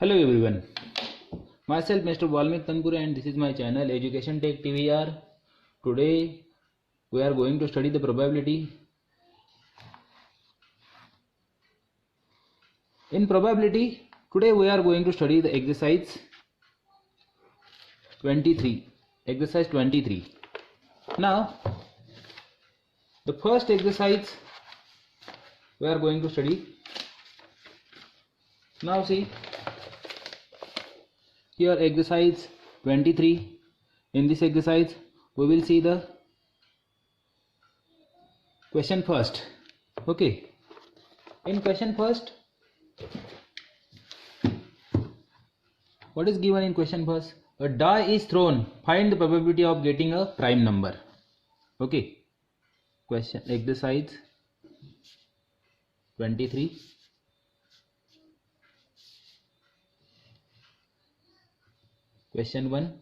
Hello everyone, myself Mr. Valmik Tanpure and this is my channel Education Tech TVR. Today we are going to study the probability. In probability, today we are going to study the exercise 23. Exercise 23. Now, the first exercise we are going to study. Now see, here exercise 23. In this exercise we will see the question first. Okay, in question first, what is given in question first? A die is thrown, find the probability of getting a prime number. Okay, question exercise 23. Question 1.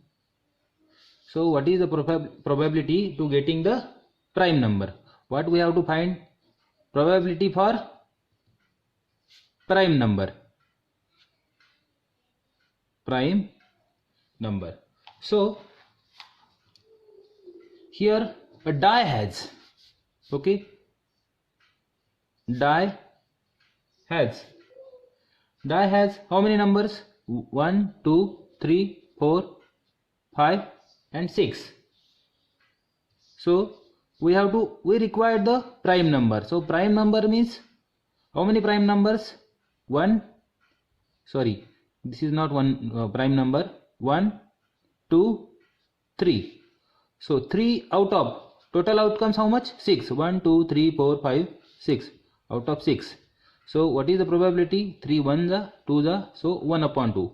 So what is the probability to getting the prime number? What we have to find? Probability for prime number. Prime number. So here a die has, okay, die has how many numbers? 1, 2, 3, 4, 5 and 6. So we require the prime number. So prime number means how many prime numbers? This is not one prime number. 1, 2, 3. So 3 out of total outcomes how much? 6. 1, 2, 3, 4, 5, 6 out of 6. So what is the probability? 3 1 the 2 the, so 1 upon 2.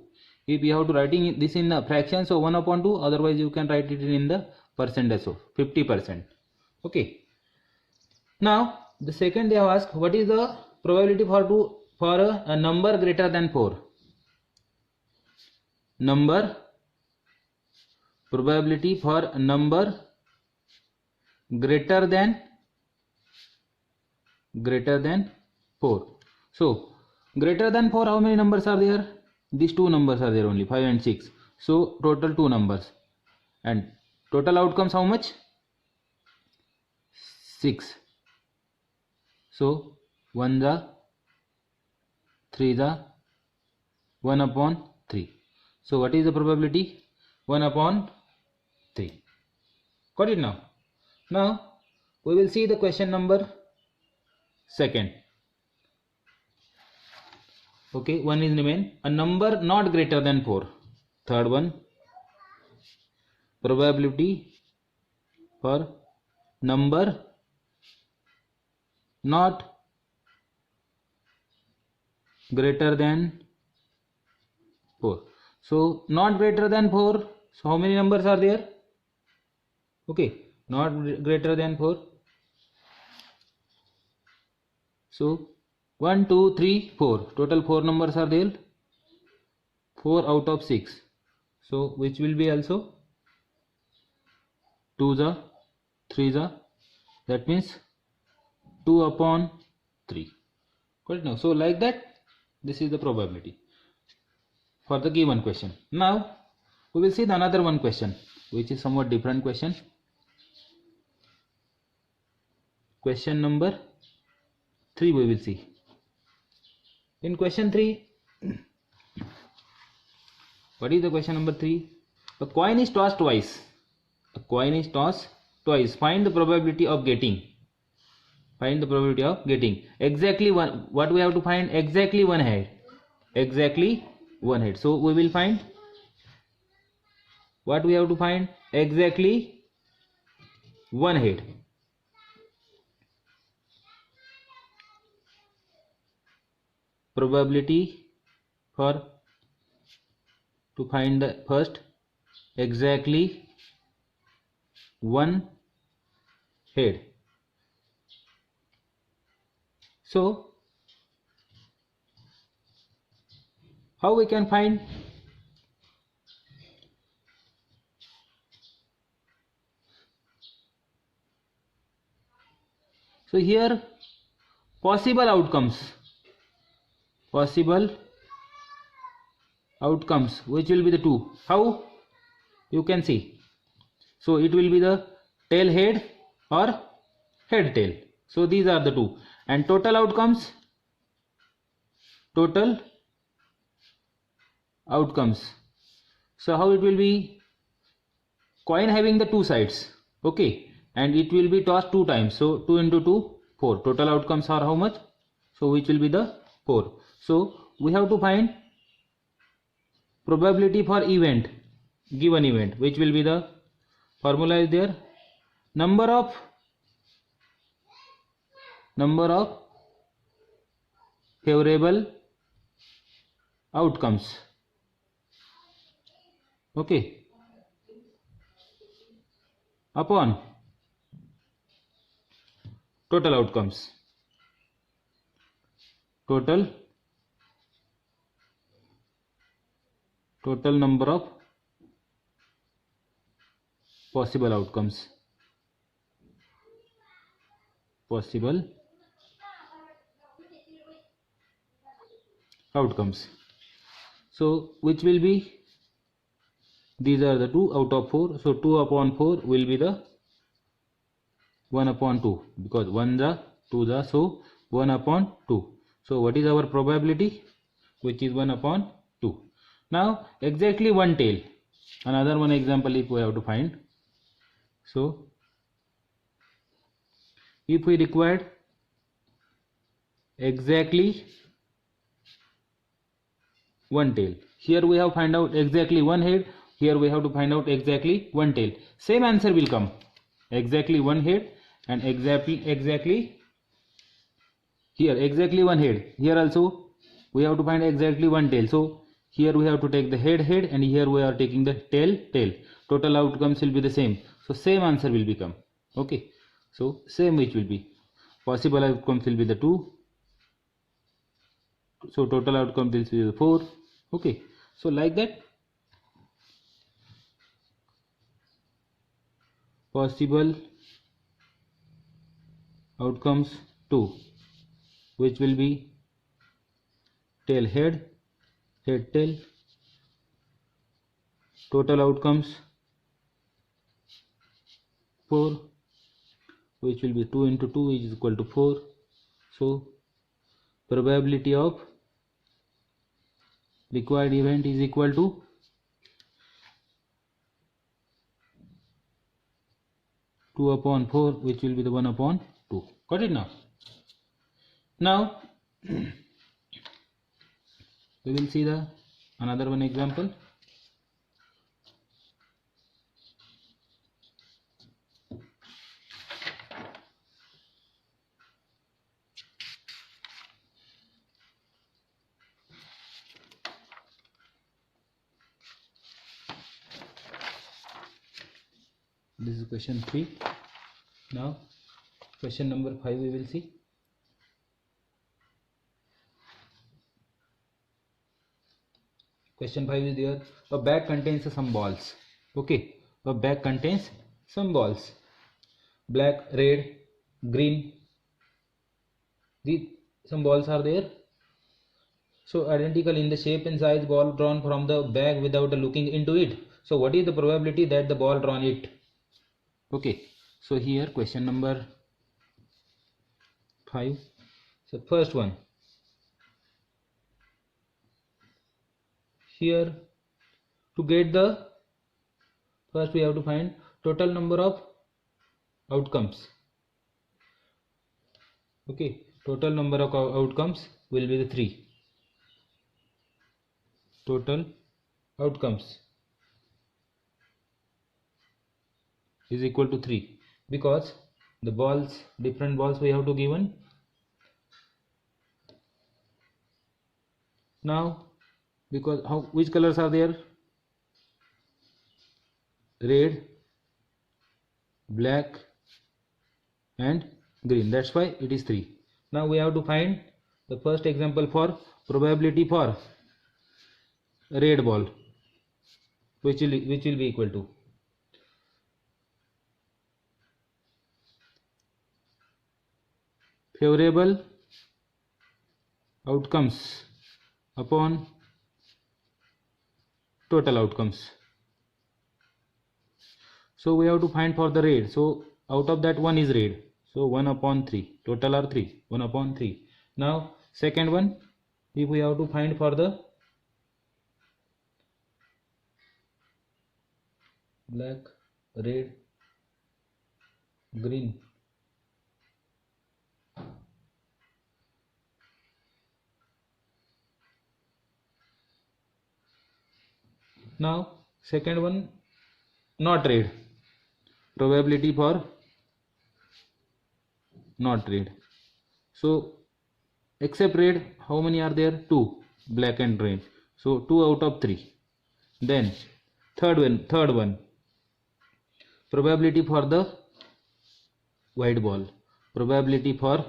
If you have to writing this in a fraction, so 1 upon 2, otherwise you can write it in the percentage, so 50%. Okay. Now the second they have asked, what is the probability for a number greater than 4? Probability for a number greater than 4. So greater than 4, how many numbers are there? These two numbers are there only, 5 and 6. So total 2 numbers, and total outcomes how much? 6. So 1 the 3 the 1 upon 3. So what is the probability? 1 upon 3. Got it now? Now we will see the question number second. Okay, one is remain. A number not greater than 4. Third one, probability for number not greater than 4. So not greater than 4. So how many numbers are there? Okay, not greater than 4. So 1, 2, 3, 4. Total 4 numbers are there. 4 out of 6. So which will be also 2 the 3 the, that means 2 upon 3. Got it now? So like that, this is the probability for the given question. Now we will see the another one question, which is somewhat different question. Question number 3 we will see. In question 3, what is the question number 3? A coin is tossed twice. A coin is tossed twice. Find the probability of getting. Find the probability of getting exactly one. What we have to find? Exactly one head. Exactly one head. So we will find what we have to find? Exactly one head. Probability for to find the first exactly one head. So how we can find? So here possible outcomes outcomes, which will be the 2. How? You can see. So it will be the tail head or head tail. So these are the 2. And total outcomes. Total outcomes. So how it will be? Coin having the 2 sides. Okay. And it will be tossed 2 times. So 2 into 2, 4. Total outcomes are how much? So which will be the 4. So we have to find probability for event, given event, which will be the formula is there. Number of favorable outcomes. Okay. Upon total outcomes. Total number of possible outcomes. Possible outcomes. So which will be, these are the 2 out of 4. So 2 upon 4 will be the 1 upon 2, because 1 the 2 the, so 1 upon 2. So what is our probability? Which is 1 upon 2. Now exactly one tail. Another one example if we have to find. So if we required exactly one tail, here we have find out exactly one head, here we have to find out exactly one tail. Same answer will come. Exactly one head and exactly here exactly one head. Here also we have to find exactly one tail. So here we have to take the head and here we are taking the tail. Total outcomes will be the same. So same answer will become. Okay. So same which will be. Possible outcomes will be the 2. So total outcome will be the 4. Okay. So like that, possible outcomes 2, which will be tail head tail. Total outcomes 4, which will be 2 into 2 is equal to 4. So probability of required event is equal to 2 upon 4, which will be the 1 upon 2. Got it now? Now we will see the another one example. This is question 3. Now question number 5 we will see. Question 5 is there. A bag contains some balls. Okay. A bag contains some balls. Black, red, green. Some balls are there. So identical in the shape and size, ball drawn from the bag without looking into it. So what is the probability that the ball drawn it? Okay. So here question number 5. So first one. Here to get the, first we have to find total number of outcomes. Okay, total number of outcomes will be the 3. Total outcomes is equal to 3, because the balls, different balls we have to given. Now because which colors are there? Red, black and green. That's why it is 3. Now we have to find the first example for probability for red ball, which will be equal to favorable outcomes upon total outcomes. So we have to find for the red. So out of that, 1 is red. So 1 upon 3. Total are 3. 1 upon 3. Now second one, if we have to find for the black, red, green. Now second one, not red. Probability for not red. So except red, how many are there? 2. Black and red. So 2 out of 3. Then third one, probability for the white ball. Probability for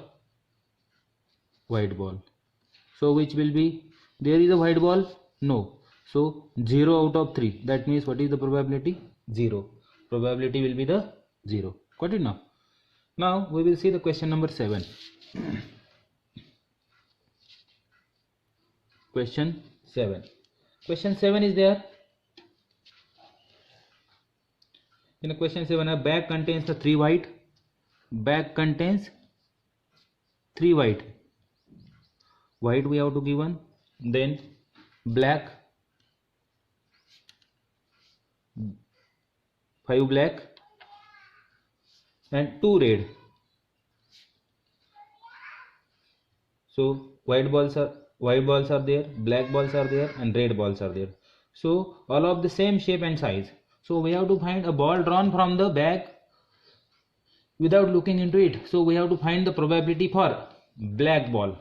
white ball. So which will be, there is a white ball? No. So 0 out of 3. That means what is the probability? 0. Probability will be the 0. Got it now? Now we will see the question number 7. Question 7. Question 7 is there. In a question 7, a bag contains the 3 white. Bag contains 3 white. White we have to give one. Then black, 5 black and 2 red. So white balls are there, black balls are there, and red balls are there. So all of the same shape and size. So we have to find a ball drawn from the bag without looking into it. So we have to find the probability for black ball.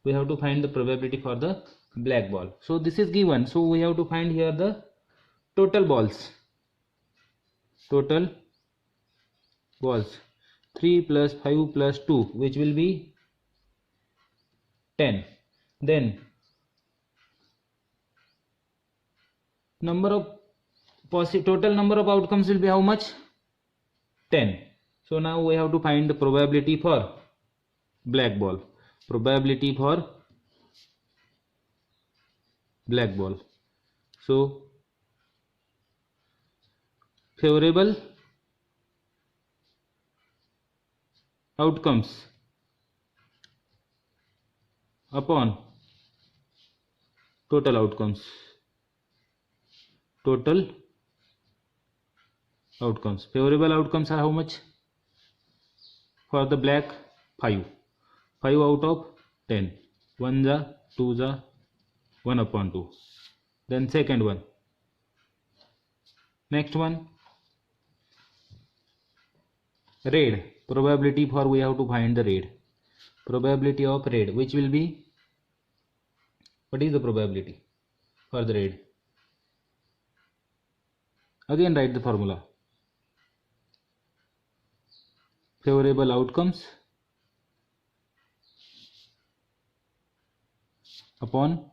We have to find the probability for the black ball. So this is given. So we have to find here the total balls. Total balls. 3 plus 5 plus 2, which will be 10. Then number of total number of outcomes will be how much? 10. So now we have to find the probability for black ball. Probability for black ball. So favorable outcomes upon total outcomes. Total outcomes. Favorable outcomes are how much? For the black, 5. 5 out of 10. 1 ja, 2 ja, 1 upon 2. Then second one. Next one. Red. Probability for, we have to find the red. Probability of red, which will be, what is the probability for the red? Again write the formula. Favorable outcomes upon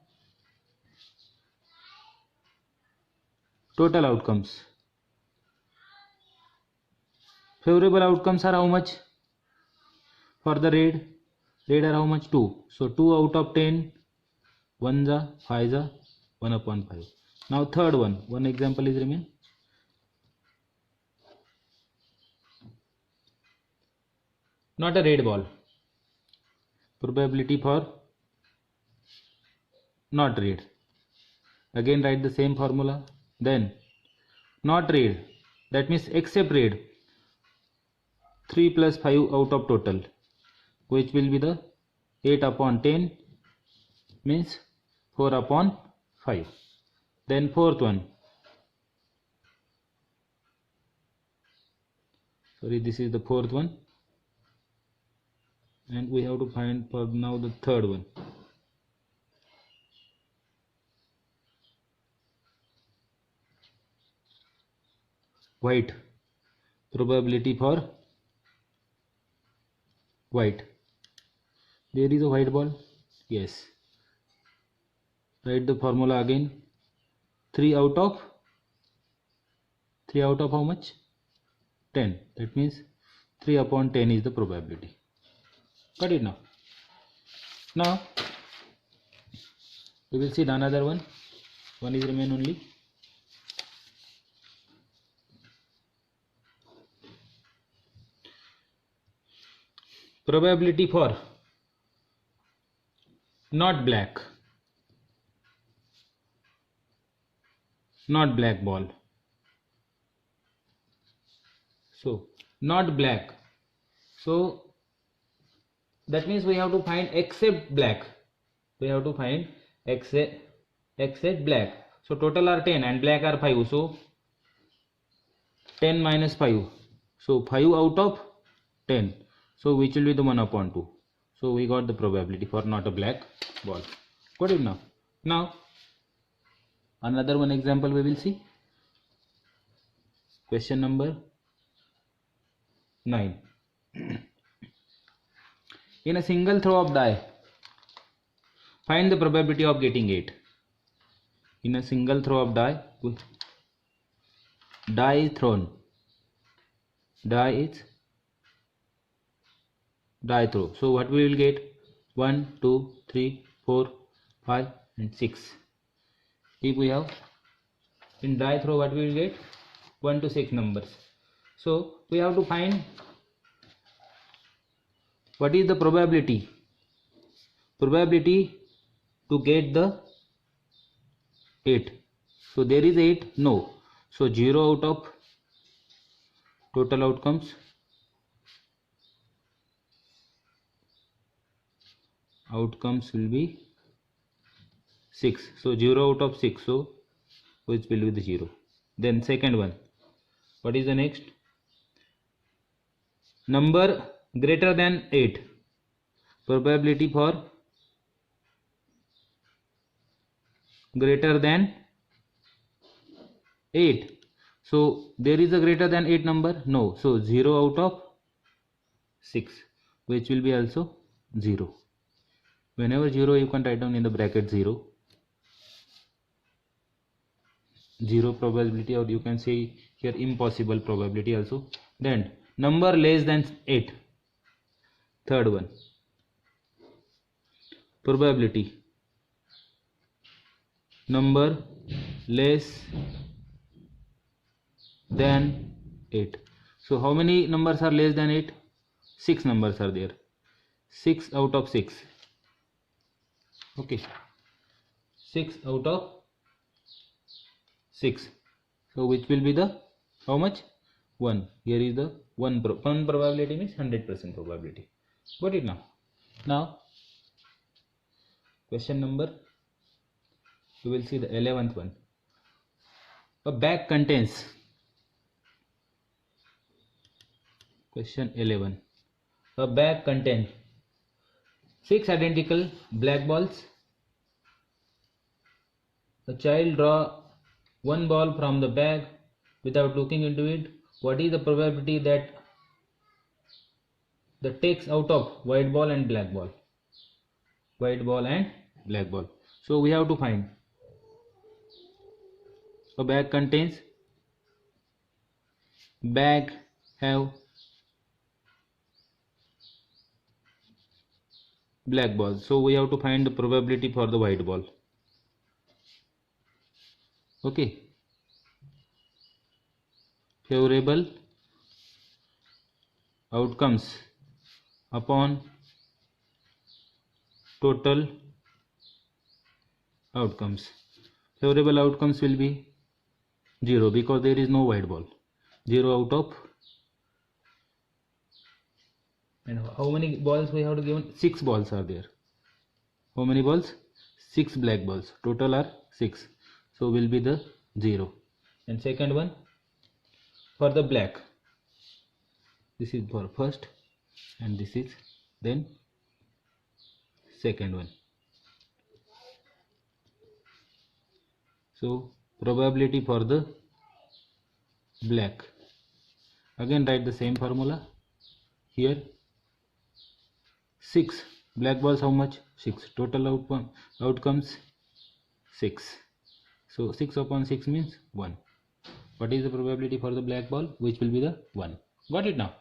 total outcomes. Favorable outcomes are how much? For the red are how much? 2. So 2 out of 10. 1 ja, 5 ja, 1 upon 5. Now third one example is remain. Not a red ball. Probability for not red. Again write the same formula. Then not red, that means except red. 3 plus 5 out of total, which will be the 8 upon 10, means 4 upon 5. Then fourth one. Sorry, this is the fourth one. And we have to find for now the third one. White. Probability for white. There is a white ball. Yes. Write the formula again. 3 out of how much? 10. That means 3 upon 10 is the probability. Got it now? Now we will see the another one. 1 is remain only. Probability for not black ball. So not black, so that means we have to find except black. We have to find except black. So total are 10 and black are 5, so 10 minus 5, so 5 out of 10, so which will be the 1/2. So we got the probability for not a black ball. Got it now? Now another one example we will see. Question number 9. In a single throw of die, find the probability of getting 8. In a single throw of die is thrown. Die is die throw. So what we will get? 1, 2, 3, 4, 5 and 6. If we have in die throw, what we will get? 1 to 6 numbers. So we have to find what is the probability to get the 8. So there is 8? No. So 0 out of total outcomes. Outcomes will be 6. So 0 out of 6. So which will be the 0. Then second one. What is the next? Number greater than 8. Probability for greater than 8. So there is a greater than 8 number? No. So 0 out of 6, which will be also 0. Whenever 0, you can write down in the bracket 0. 0 probability, or you can say here impossible probability also. Then number less than 8. Third one. Probability. Number less than 8. So how many numbers are less than 8? 6 numbers are there. 6 out of 6. Okay. 6 out of 6. So which will be the how much? 1. Here is the 1 probability means 100% probability. Got it now? Now question number, you will see the 11th one. A bag contains, question 11. A bag contains 6 identical black balls. A child draw one ball from the bag without looking into it. What is the probability that the takes out of white ball and black ball? White ball and black ball. So we have to find. A bag contains, bag have black ball. So we have to find the probability for the white ball. Okay. Favorable outcomes upon total outcomes. Favorable outcomes will be 0 because there is no white ball. 0 out of, and how many balls we have to give? 6 balls are there. How many balls? 6 black balls. Total are 6. So will be the 0. And second one for the black. This is for first and this is then second one. So probability for the black. Again write the same formula. Here 6 black balls, how much? 6. Total outcomes 6. So 6 upon 6 means 1. What is the probability for the black ball? Which will be the 1. Got it now?